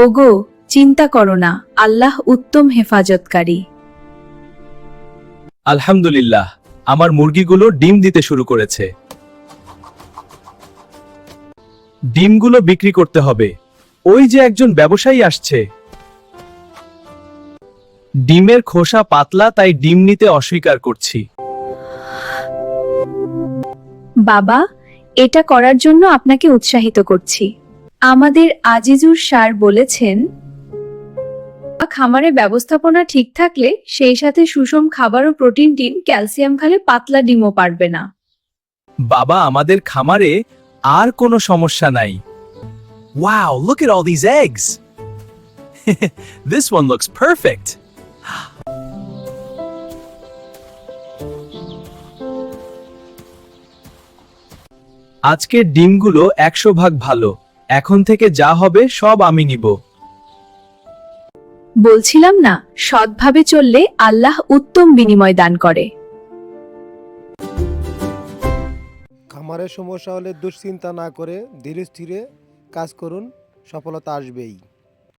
ওগো, চিন্তা করো না, আল্লাহ উত্তম হেফাজতকারী। আলহামদুলিল্লাহ, আমার মুরগিগুলো ডিম দিতে শুরু করেছে। ডিমগুলো বিক্রি করতে হবে। ওই যে একজন ব্যবসায়ী আসছে। ডিমের খোসা পাতলা, তাই ডিম নিতে অস্বীকার করছি। বাবা, এটা করার জন্য আপনাকে উৎসাহিত করছি। আমাদের আজিজুর স্যার বলেছেন, খামারে ব্যবস্থাপনা ঠিক থাকলে সেই সাথে সুষম খাবার ও প্রোটিন, ডিম, ক্যালসিয়াম খেলে পাতলা ডিমও পারবে না। বাবা, আমাদের খামারে আর কোনো সমস্যা নাই। Wow, look at all these eggs. This one looks perfect. আজকের ডিমগুলো 100% ভালো। এখন থেকে যা হবে সব আমি নিব। বলছিলাম না, সৎভাবে চললে আল্লাহ উত্তম বিনিময় দান করে। খামারের সমস্যা হলে দুশ্চিন্তা না করে ধীরে স্থিরে কাজ করুন, সফলতা আসবেই।